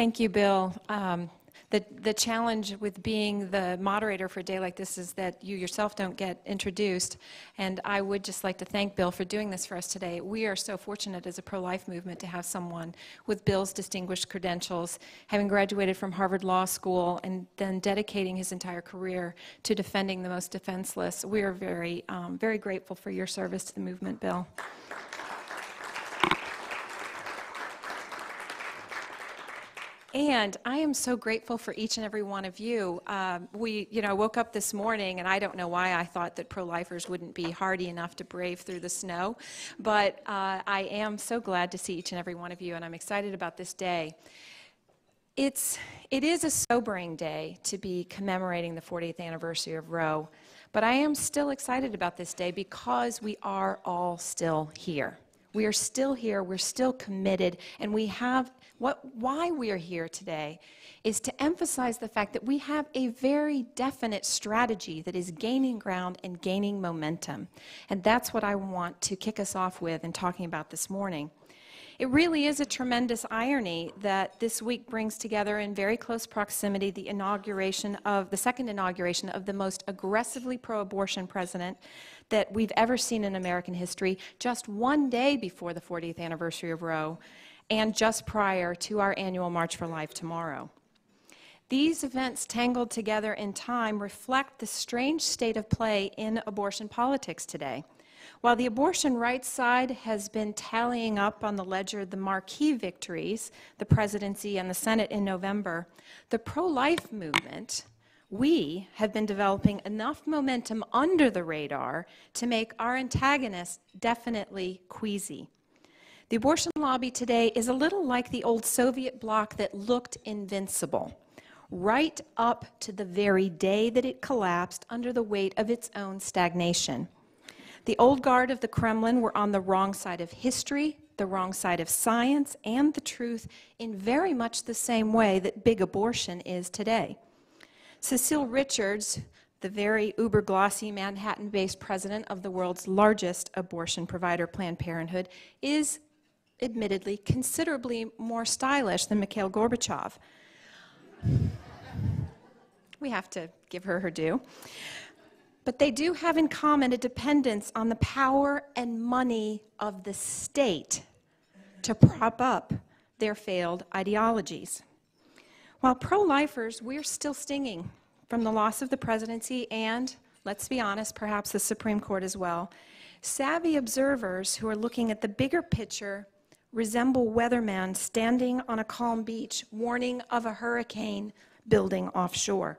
Thank you, Bill. The challenge with being the moderator for a day like this is that you yourself don't get introduced, and I would just like to thank Bill for doing this for us today. We are so fortunate as a pro-life movement to have someone with Bill's distinguished credentials, having graduated from Harvard Law School and then dedicating his entire career to defending the most defenseless. We are very, very grateful for your service to the movement, Bill. And I am so grateful for each and every one of you. We woke up this morning, and I don't know why I thought that pro-lifers wouldn't be hardy enough to brave through the snow, but I am so glad to see each and every one of you, and I'm excited about this day. It is a sobering day to be commemorating the 40th anniversary of Roe, but I am still excited about this day because we are all still here. We are still here, we're still committed, and we have why we are here today is to emphasize the fact that we have a very definite strategy that is gaining ground and gaining momentum. And that's what I want to kick us off with in talking about this morning. It really is a tremendous irony that this week brings together in very close proximity the second inauguration of the most aggressively pro-abortion president that we've ever seen in American history, just one day before the 40th anniversary of Roe, and just prior to our annual March for Life tomorrow. These events tangled together in time reflect the strange state of play in abortion politics today. While the abortion rights side has been tallying up on the ledger the marquee victories, the presidency and the Senate in November, the pro-life movement, we have been developing enough momentum under the radar to make our antagonists definitely queasy. The abortion lobby today is a little like the old Soviet bloc that looked invincible, right up to the very day that it collapsed under the weight of its own stagnation. The old guard of the Kremlin were on the wrong side of history, the wrong side of science, and the truth in very much the same way that big abortion is today. Cecile Richards, the very uber-glossy Manhattan-based president of the world's largest abortion provider, Planned Parenthood, is admittedly considerably more stylish than Mikhail Gorbachev. We have to give her her due. But they do have in common a dependence on the power and money of the state to prop up their failed ideologies. While pro-lifers, we're still stinging from the loss of the presidency and, let's be honest, perhaps the Supreme Court as well. Savvy observers who are looking at the bigger picture resemble weathermen standing on a calm beach warning of a hurricane building offshore.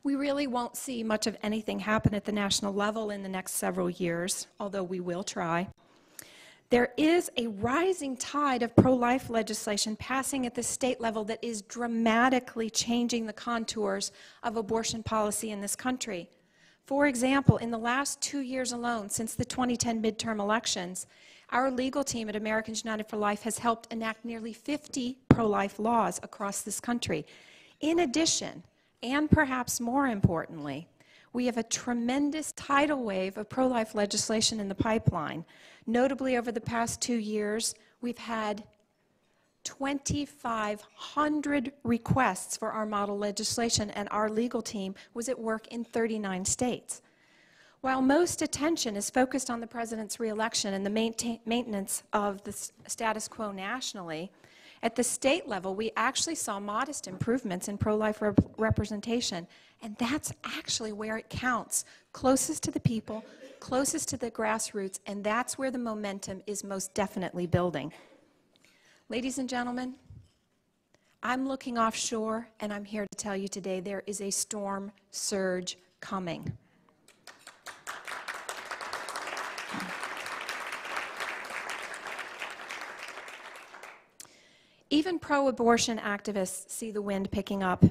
We really won't see much of anything happen at the national level in the next several years, although we will try. There is a rising tide of pro-life legislation passing at the state level that is dramatically changing the contours of abortion policy in this country. For example, in the last 2 years alone, since the 2010 midterm elections, our legal team at Americans United for Life has helped enact nearly 50 pro-life laws across this country. In addition, and perhaps more importantly, we have a tremendous tidal wave of pro-life legislation in the pipeline. Notably, over the past 2 years, we've had 2,500 requests for our model legislation, and our legal team was at work in 39 states. While most attention is focused on the president's reelection and the maintenance of the status quo nationally, at the state level, we actually saw modest improvements in pro-life representation, and that's actually where it counts, closest to the people, closest to the grassroots, and that's where the momentum is most definitely building. Ladies and gentlemen, I'm looking offshore, and I'm here to tell you today there is a storm surge coming. Even pro-abortion activists see the wind picking up.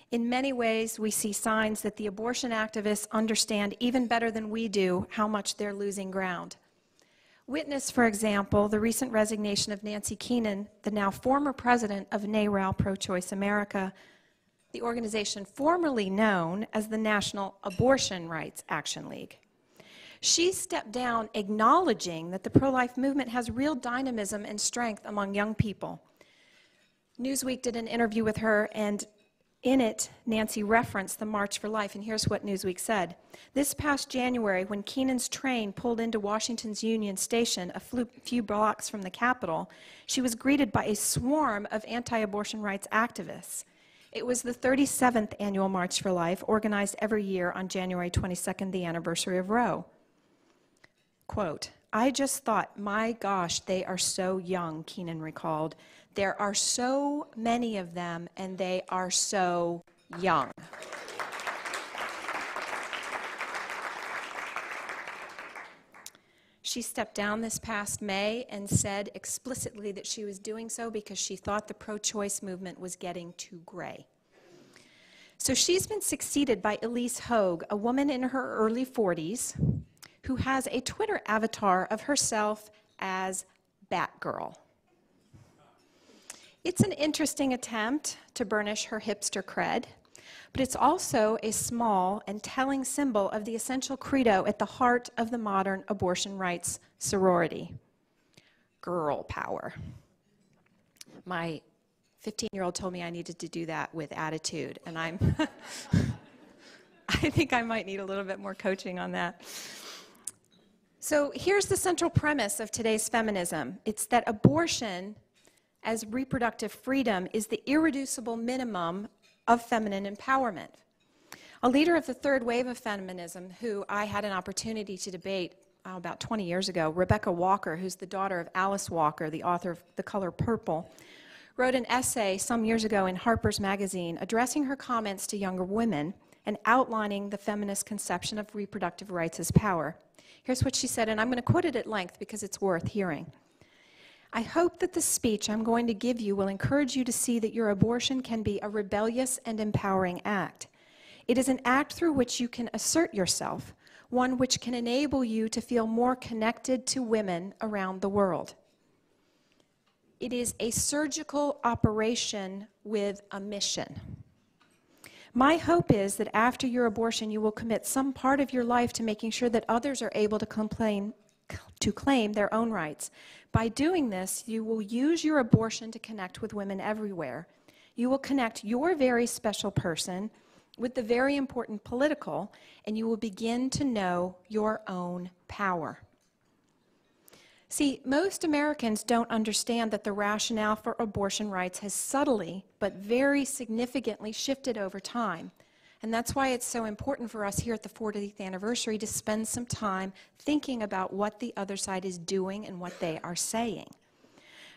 In many ways, we see signs that the abortion activists understand even better than we do how much they're losing ground. Witness, for example, the recent resignation of Nancy Keenan, the now former president of NARAL Pro-Choice America, the organization formerly known as the National Abortion Rights Action League. She stepped down acknowledging that the pro-life movement has real dynamism and strength among young people. Newsweek did an interview with her, and in it, Nancy referenced the March for Life, and here's what Newsweek said. This past January, when Keenan's train pulled into Washington's Union Station, a few blocks from the Capitol, she was greeted by a swarm of anti-abortion rights activists. It was the 37th annual March for Life, organized every year on January 22nd, the anniversary of Roe. Quote, "I just thought, my gosh, they are so young," Keenan recalled. "There are so many of them, and they are so young." She stepped down this past May and said explicitly that she was doing so because she thought the pro-choice movement was getting too gray. So she's been succeeded by Ilyse Hogue, a woman in her early 40s, who has a Twitter avatar of herself as Batgirl. It's an interesting attempt to burnish her hipster cred, but it's also a small and telling symbol of the essential credo at the heart of the modern abortion rights sorority: girl power. My 15-year-old told me I needed to do that with attitude, and I think I might need a little bit more coaching on that. So here's the central premise of today's feminism. It's that abortion as reproductive freedom is the irreducible minimum of feminine empowerment. A leader of the third wave of feminism, who I had an opportunity to debate about 20 years ago, Rebecca Walker, who's the daughter of Alice Walker, the author of The Color Purple, wrote an essay some years ago in Harper's Magazine addressing her comments to younger women and outlining the feminist conception of reproductive rights as power. Here's what she said, and I'm going to quote it at length because it's worth hearing. "I hope that the speech I'm going to give you will encourage you to see that your abortion can be a rebellious and empowering act. It is an act through which you can assert yourself, one which can enable you to feel more connected to women around the world. It is a surgical operation with a mission. My hope is that after your abortion, you will commit some part of your life to making sure that others are able to claim their own rights. By doing this, you will use your abortion to connect with women everywhere. You will connect your very special person with the very important political, and you will begin to know your own power." See, most Americans don't understand that the rationale for abortion rights has subtly but very significantly shifted over time. And that's why it's so important for us here at the 40th anniversary to spend some time thinking about what the other side is doing and what they are saying.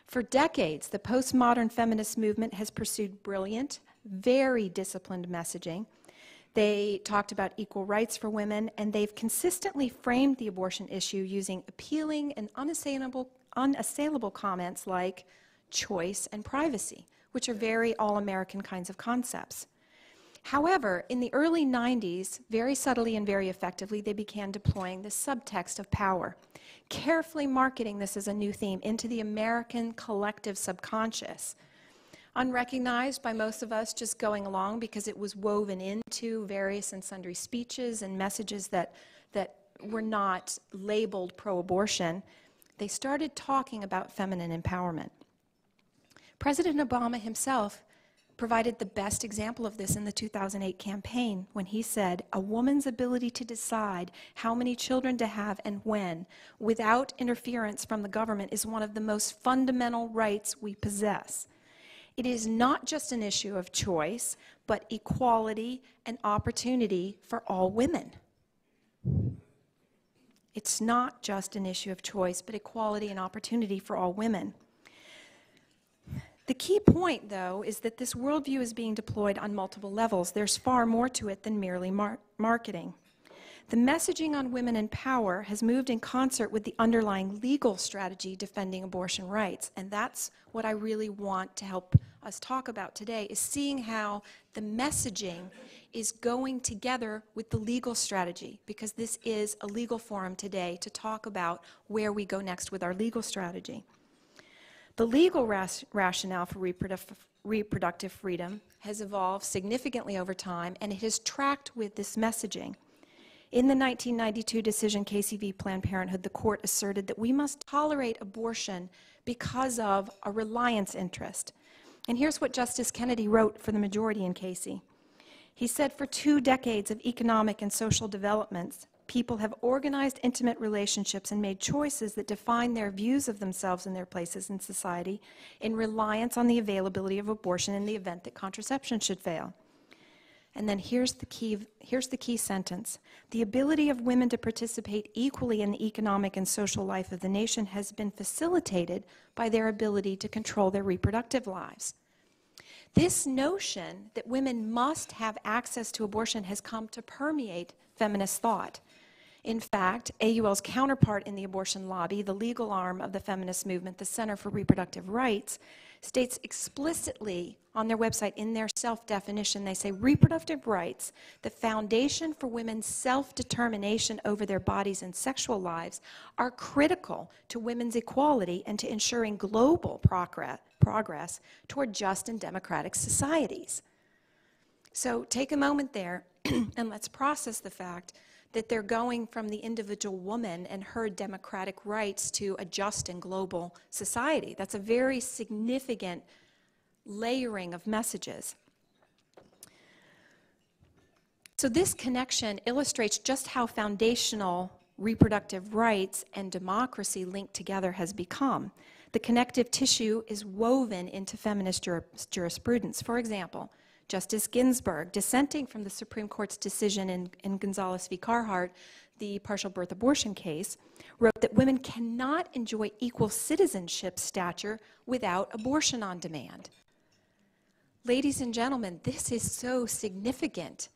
For decades, the postmodern feminist movement has pursued brilliant, very disciplined messaging. They talked about equal rights for women, and they've consistently framed the abortion issue using appealing and unassailable comments like choice and privacy, which are very all-American kinds of concepts. However, in the early 90s, very subtly and very effectively, they began deploying the subtext of power, carefully marketing this as a new theme into the American collective subconscious, unrecognized by most of us just going along because it was woven into various and sundry speeches and messages that were not labeled pro-abortion. They started talking about feminine empowerment. President Obama himself provided the best example of this in the 2008 campaign when he said, "A woman's ability to decide how many children to have and when, without interference from the government, is one of the most fundamental rights we possess. It is not just an issue of choice, but equality and opportunity for all women." It's not just an issue of choice, but equality and opportunity for all women. The key point, though, is that this worldview is being deployed on multiple levels. There's far more to it than merely marketing. The messaging on women in power has moved in concert with the underlying legal strategy defending abortion rights, and that's what I really want to help us talk about today, is seeing how the messaging is going together with the legal strategy, because this is a legal forum today to talk about where we go next with our legal strategy. The legal rationale for reproductive freedom has evolved significantly over time, and it has tracked with this messaging. In the 1992 decision Casey v. Planned Parenthood, the court asserted that we must tolerate abortion because of a reliance interest. And here's what Justice Kennedy wrote for the majority in Casey. He said, "For 2 decades of economic and social developments, people have organized intimate relationships and made choices that define their views of themselves and their places in society in reliance on the availability of abortion in the event that contraception should fail." And then here's the key sentence. "The ability of women to participate equally in the economic and social life of the nation has been facilitated by their ability to control their reproductive lives." This notion that women must have access to abortion has come to permeate feminist thought. In fact, AUL's counterpart in the abortion lobby, the legal arm of the feminist movement, the Center for Reproductive Rights, states explicitly on their website in their self-definition, they say, "Reproductive rights, the foundation for women's self-determination over their bodies and sexual lives, are critical to women's equality and to ensuring global progress toward just and democratic societies." So take a moment there and let's process the fact that they're going from the individual woman and her democratic rights to a just and global society. That's a very significant layering of messages. So this connection illustrates just how foundational reproductive rights and democracy linked together has become. The connective tissue is woven into feminist jurisprudence. For example, Justice Ginsburg, dissenting from the Supreme Court's decision in Gonzalez v. Carhart, the partial birth abortion case, wrote that women cannot enjoy equal citizenship stature without abortion on demand. Ladies and gentlemen, this is so significant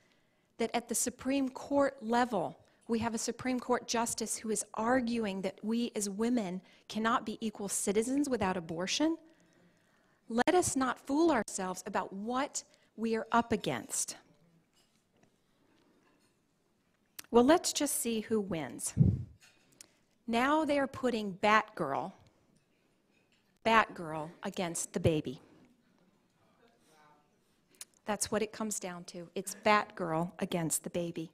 that at the Supreme Court level, we have a Supreme Court justice who is arguing that we as women cannot be equal citizens without abortion. Let us not fool ourselves about what we are up against. Well, let's just see who wins. Now they are putting Batgirl against the baby. That's what it comes down to. It's Batgirl against the baby.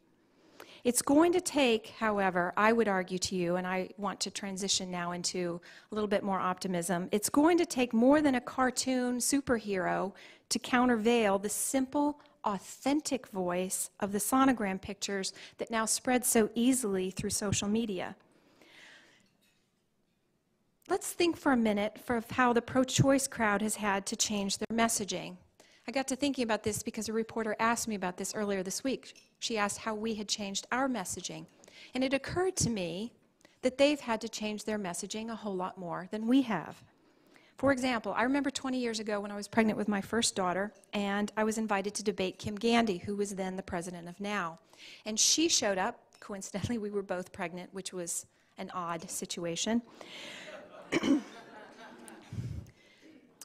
It's going to take, however, I would argue to you, and I want to transition now into a little bit more optimism, it's going to take more than a cartoon superhero to countervail the simple, authentic voice of the sonogram pictures that now spread so easily through social media. Let's think for a minute of how the pro-choice crowd has had to change their messaging. I got to thinking about this because a reporter asked me about this earlier this week. She asked how we had changed our messaging. And it occurred to me that they've had to change their messaging a whole lot more than we have. For example, I remember 20 years ago when I was pregnant with my first daughter, and I was invited to debate Kim Gandy, who was then the president of NOW. And she showed up. Coincidentally, we were both pregnant, which was an odd situation.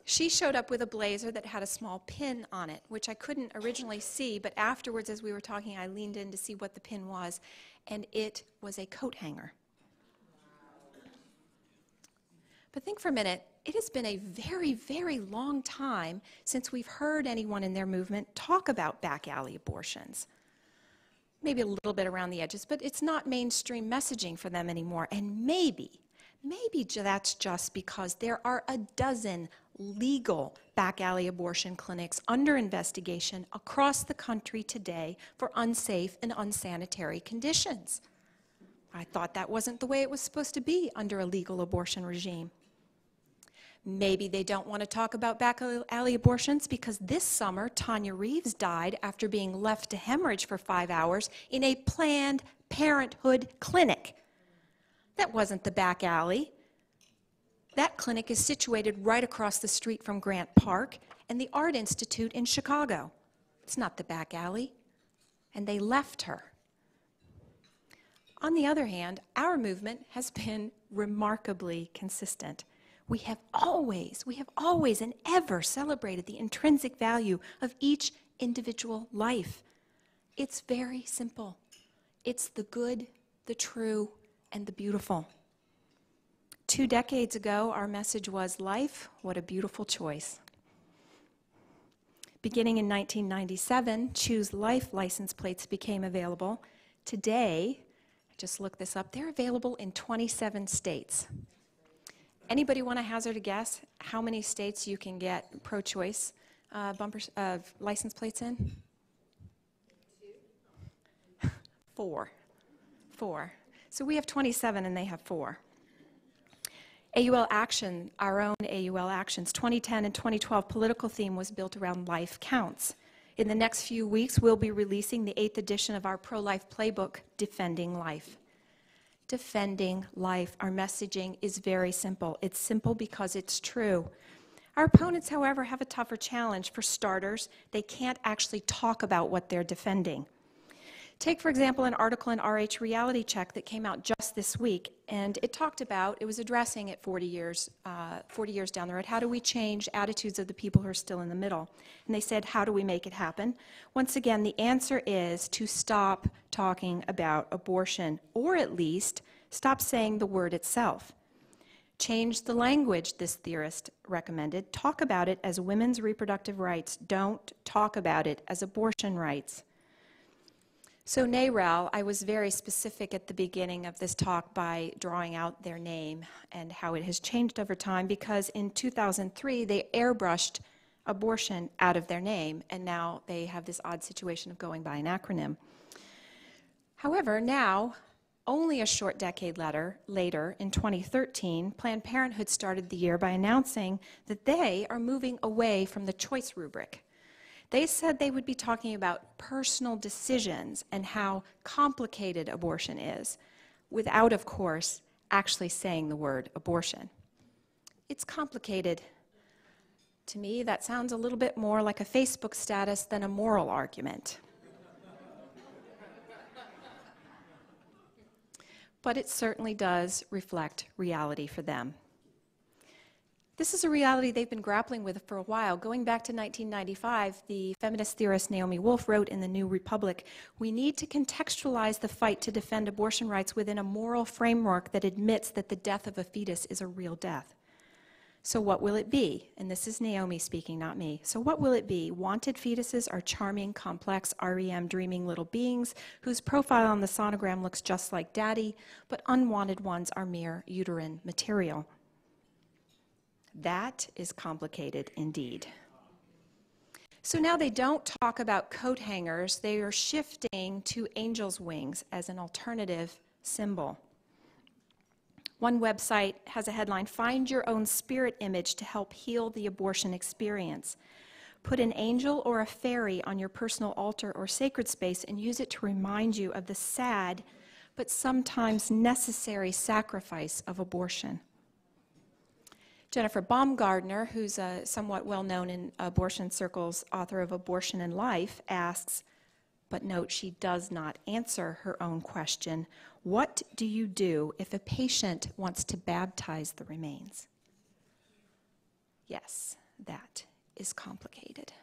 She showed up with a blazer that had a small pin on it, which I couldn't originally see, but afterwards as we were talking, I leaned in to see what the pin was, and it was a coat hanger. But think for a minute, it has been a very, very long time since we've heard anyone in their movement talk about back alley abortions. Maybe a little bit around the edges, but it's not mainstream messaging for them anymore, and maybe that's just because there are a dozen legal back alley abortion clinics under investigation across the country today for unsafe and unsanitary conditions. I thought that wasn't the way it was supposed to be under a legal abortion regime. Maybe they don't want to talk about back alley abortions because this summer Tanya Reeves died after being left to hemorrhage for 5 hours in a Planned Parenthood clinic. That wasn't the back alley. That clinic is situated right across the street from Grant Park and the Art Institute in Chicago. It's not the back alley. And they left her. On the other hand, our movement has been remarkably consistent. We have always and ever celebrated the intrinsic value of each individual life. It's very simple. It's the good, the true, and the beautiful. 2 decades ago, our message was, life, what a beautiful choice. Beginning in 1997, Choose Life license plates became available. Today, I just looked this up, they're available in 27 states. Anybody want to hazard a guess how many states you can get pro-choice license plates in? 4. 4. So we have 27 and they have 4. AUL Action, our own AUL Actions, 2010 and 2012 political theme was built around life counts. In the next few weeks, we'll be releasing the 8th edition of our pro-life playbook, Defending Life. Defending life. Our messaging is very simple. It's simple because it's true. Our opponents, however, have a tougher challenge. For starters, they can't actually talk about what they're defending. Take, for example, an article in RH Reality Check that came out just this week, and it was addressing it 40 years down the road. How do we change attitudes of the people who are still in the middle? And they said, how do we make it happen? Once again, the answer is to stop talking about abortion, or at least stop saying the word itself. Change the language, this theorist recommended. Talk about it as women's reproductive rights. Don't talk about it as abortion rights. So NARAL, I was very specific at the beginning of this talk by drawing out their name and how it has changed over time, because in 2003 they airbrushed abortion out of their name, and now they have this odd situation of going by an acronym. However, now, only a short decade later, in 2013, Planned Parenthood started the year by announcing that they are moving away from the choice rubric. They said they would be talking about personal decisions and how complicated abortion is, without, of course, actually saying the word abortion. It's complicated. To me, that sounds a little bit more like a Facebook status than a moral argument. But it certainly does reflect reality for them. This is a reality they've been grappling with for a while. Going back to 1995, the feminist theorist Naomi Wolf wrote in The New Republic, "We need to contextualize the fight to defend abortion rights within a moral framework that admits that the death of a fetus is a real death." So what will it be? And this is Naomi speaking, not me. So what will it be? Wanted fetuses are charming, complex, REM dreaming little beings whose profile on the sonogram looks just like daddy, but unwanted ones are mere uterine material. That is complicated indeed. So now they don't talk about coat hangers. They are shifting to angel's wings as an alternative symbol. One website has a headline, "Find your own spirit image to help heal the abortion experience. Put an angel or a fairy on your personal altar or sacred space and use it to remind you of the sad but sometimes necessary sacrifice of abortion." Jennifer Baumgardner, who's a somewhat well-known in abortion circles author of Abortion and Life, asks, but note she does not answer her own question, what do you do if a patient wants to baptize the remains? Yes, that is complicated.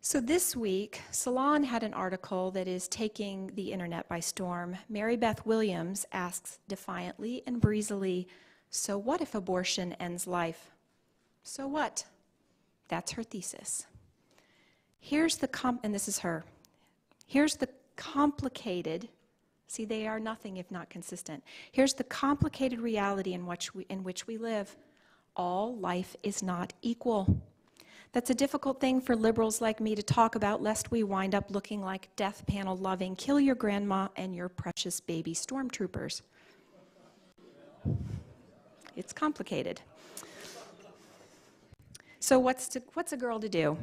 So this week, Salon had an article that is taking the internet by storm. Mary Beth Williams asks defiantly and breezily, so what if abortion ends life? So what? That's her thesis. Here's the and this is her. Here's the complicated, see, they are nothing if not consistent. Here's the complicated reality in which we live. All life is not equal. That's a difficult thing for liberals like me to talk about, lest we wind up looking like death panel loving, kill your grandma and your precious baby stormtroopers. It's complicated. So what's a girl to do?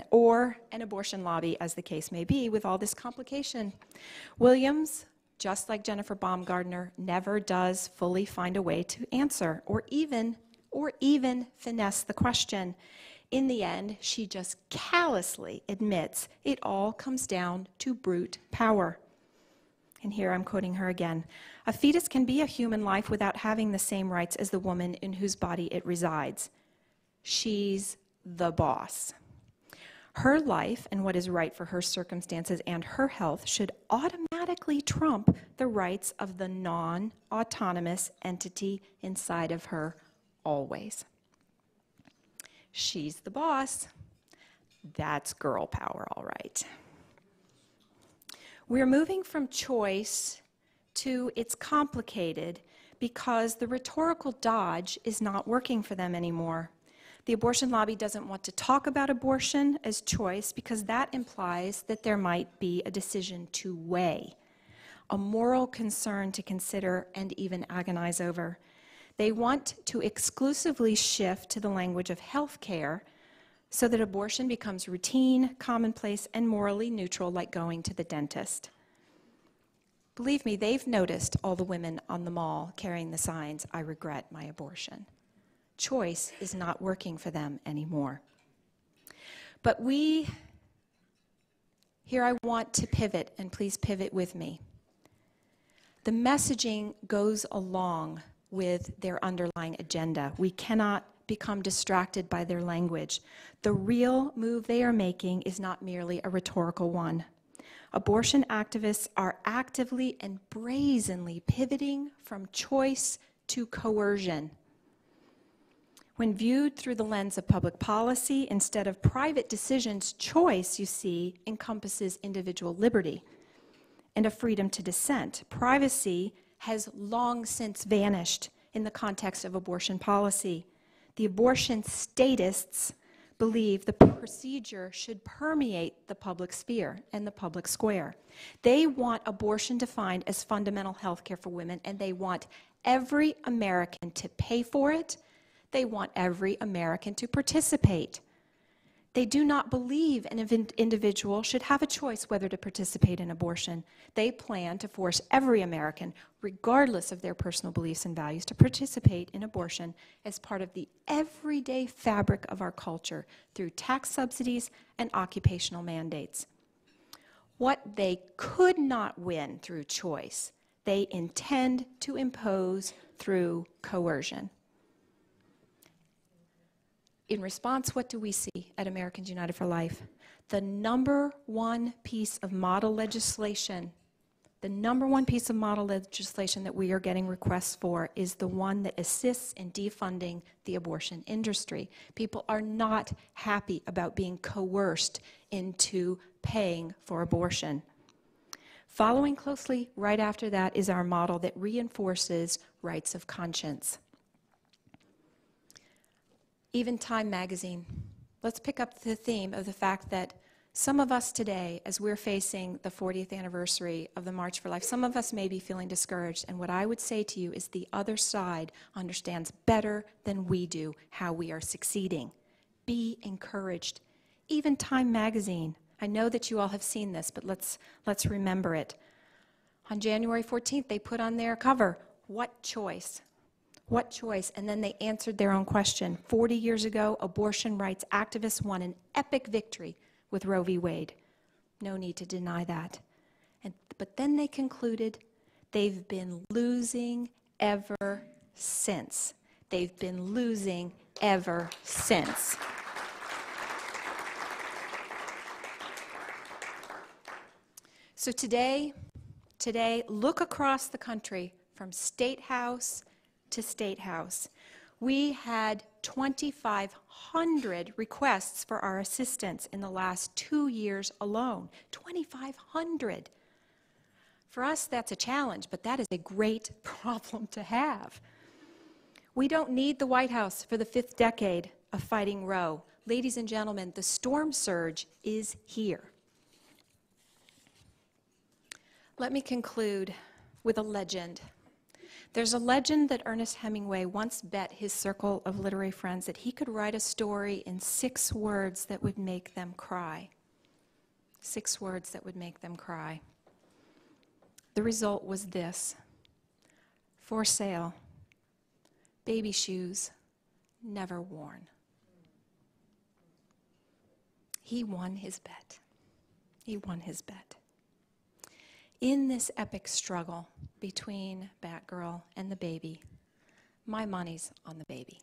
Or an abortion lobby, as the case may be, with all this complication? Williams, just like Jennifer Baumgardner, never does fully find a way to answer or even finesse the question. In the end, she just callously admits it all comes down to brute power. And here I'm quoting her again. "A fetus can be a human life without having the same rights as the woman in whose body it resides. She's the boss. Her life and what is right for her circumstances and her health should automatically trump the rights of the non-autonomous entity inside of her always. She's the boss. That's girl power, all right." We're moving from choice to it's complicated because the rhetorical dodge is not working for them anymore. The abortion lobby doesn't want to talk about abortion as choice because that implies that there might be a decision to weigh, a moral concern to consider and even agonize over. They want to exclusively shift to the language of health care so that abortion becomes routine, commonplace, and morally neutral, like going to the dentist. Believe me, they've noticed all the women on the mall carrying the signs, "I regret my abortion." Choice is not working for them anymore. But here I want to pivot, and please pivot with me. The messaging goes along with their underlying agenda. We cannot become distracted by their language. The real move they are making is not merely a rhetorical one. Abortion activists are actively and brazenly pivoting from choice to coercion. When viewed through the lens of public policy instead of private decisions, choice, you see, encompasses individual liberty and a freedom to dissent. Privacy has long since vanished in the context of abortion policy. The abortion statists believe the procedure should permeate the public sphere and the public square. They want abortion defined as fundamental health care for women, and they want every American to pay for it. They want every American to participate. They do not believe an individual should have a choice whether to participate in abortion. They plan to force every American, regardless of their personal beliefs and values, to participate in abortion as part of the everyday fabric of our culture through tax subsidies and occupational mandates. What they could not win through choice, they intend to impose through coercion. In response, what do we see at Americans United for Life? The number one piece of model legislation, that we are getting requests for is the one that assists in defunding the abortion industry. People are not happy about being coerced into paying for abortion. Following closely right after that is our model that reinforces rights of conscience. Even Time magazine. Let's pick up the theme of the fact that some of us today, as we're facing the 40th anniversary of the March for Life, some of us may be feeling discouraged. And what I would say to you is the other side understands better than we do how we are succeeding. Be encouraged. Even Time magazine. I know that you all have seen this, but let's remember it. On January 14th, they put on their cover, "What choice?" What choice? And then they answered their own question. 40 years ago, abortion rights activists won an epic victory with Roe v. Wade. No need to deny that. But then they concluded they've been losing ever since. They've been losing ever since. So today, look across the country from State House to State House. We had 2,500 requests for our assistance in the last 2 years alone. 2,500. For us, that's a challenge, but that is a great problem to have. We don't need the White House for the 5th decade of fighting Roe. Ladies and gentlemen, the storm surge is here. Let me conclude with a legend. There's a legend that Ernest Hemingway once bet his circle of literary friends that he could write a story in 6 words that would make them cry. 6 words that would make them cry. The result was this: for sale, baby shoes, never worn. He won his bet. He won his bet. In this epic struggle between Batgirl and the baby, my money's on the baby.